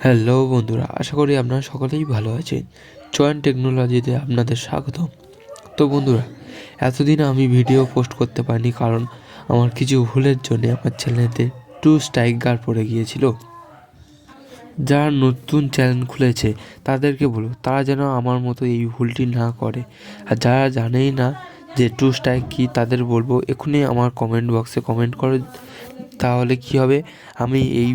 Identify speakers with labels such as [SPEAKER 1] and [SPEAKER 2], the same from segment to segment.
[SPEAKER 1] Hello বন্ধুরা, আশা করি আপনারা সকলেই ভালো আছেন। চয়ন টেকনোলজিতে আপনাদের স্বাগতম। তো বন্ধুরা, এতদিন আমি ভিডিও পোস্ট করতে পারিনি কারণ আমার কিছু ভুলের জন্য আমার চ্যানেলেতে 2 স্ট্রাইকার পড়ে গিয়েছিল। যারা নতুন চ্যানেল খুলেছে তাদেরকে বলবো তারা যেন আমার মতো এই ভুলটি না করে। আর যারা জানেই না যে 2 স্ট্রাইক কী তাদের বলবো এক্ষুনি আমার কমেন্ট বক্সে কমেন্ট করো, তাহলে কী হবে আমি এই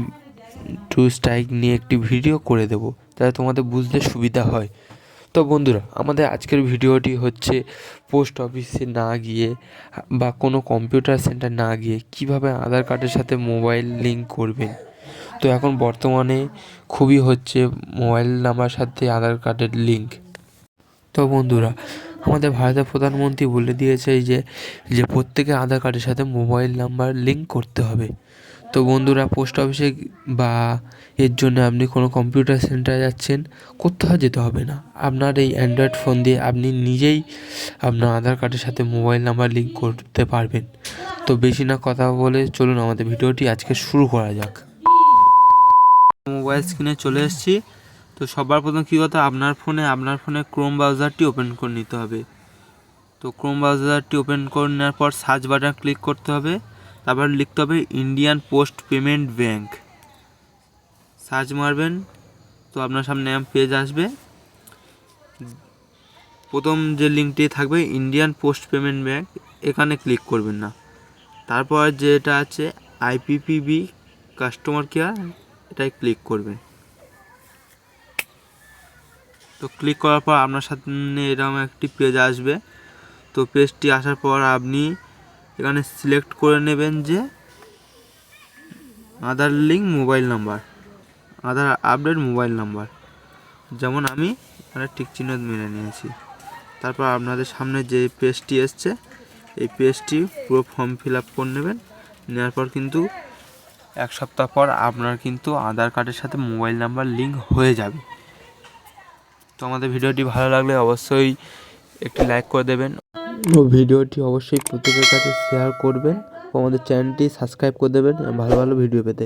[SPEAKER 1] 2 স্ট্রাইক নিয়ে একটি ভিডিও করে দেব, তাহলে তোমাদের বুঝতে সুবিধা হয়। তো বন্ধুরা, আমাদের আজকের ভিডিওটি হচ্ছে পোস্ট অফিসে না গিয়ে বা কোনো কম্পিউটার সেন্টার না গিয়ে কিভাবে আধার কার্ডের সাথে মোবাইল লিঙ্ক করবেন। তো এখন বর্তমানে খুবই হচ্ছে মোবাইল নাম্বার সাথে আধার কার্ডের লিঙ্ক। তো বন্ধুরা, আমাদের ভারতের প্রধানমন্ত্রী বলে দিয়েছে যে প্রত্যেকের আধার কার্ডের সাথে মোবাইল নাম্বার লিঙ্ক করতে হবে। তো বন্ধুরা, পোস্ট অফিসে বা এর জন্য আপনি কোনো কম্পিউটার সেন্টারে যাচ্ছেন, কোথাও যেতে হবে না। আপনার এই অ্যান্ড্রয়েড ফোন দিয়ে আপনি নিজেই আপনার আধার কার্ডের সাথে মোবাইল নাম্বার লিঙ্ক করতে পারবেন। তো বেশি না কথা বলে চলুন আমাদের ভিডিওটি আজকে শুরু করা যাক। মোবাইল স্ক্রিনে চলে এসেছি। তো সবার প্রথম কী কথা, আপনার ফোনে ক্রোম ব্রাউজারটি ওপেন করে নিতে হবে। তো ক্রোম ব্রাউজারটি ওপেন করে নেওয়ার পর সার্চ বাটন ক্লিক করতে হবে, তারপর লিখতে হবে Indian post payment bank. Search মারবেন, তো আপনার সামনে পেজ আসবে। প্রথম যে লিঙ্কটি থাকবে ইন্ডিয়ান পোস্ট পেমেন্ট ব্যাঙ্ক, এখানে ক্লিক করবেন না। তারপর যেটা আছে আইপিপিবি কাস্টমার কেয়ার, এটাই ক্লিক করবেন। তো ক্লিক করার পর আপনার সামনে এরকম একটি পেজ আসবে। তো পেজটি আসার পর আপনি এখানে সিলেক্ট করে নেবেন যে আধার লিঙ্ক মোবাইল নাম্বার, আধার আপডেট মোবাইল নাম্বার, যেমন আমি এখানে টিক চিহ্ন মেনে নিয়েছি। তারপর আপনাদের সামনে যে পেজটি এসছে এই পেজটি পুরো ফর্ম ফিল আপ করে নেবেন। নেওয়ার পর কিন্তু 1 সপ্তাহ পর আপনার কিন্তু আধার কার্ডের সাথে মোবাইল নাম্বার লিঙ্ক হয়ে যাবে। তো আমাদের ভিডিওটি ভালো লাগলে অবশ্যই একটি লাইক করে দেবেন ও ভিডিওটি অবশ্যই প্রত্যেকের কাছে শেয়ার করবেন ও আমাদের চ্যানেলটি সাবস্ক্রাইব করে দেবেন ভালো ভালো ভিডিও পেতে।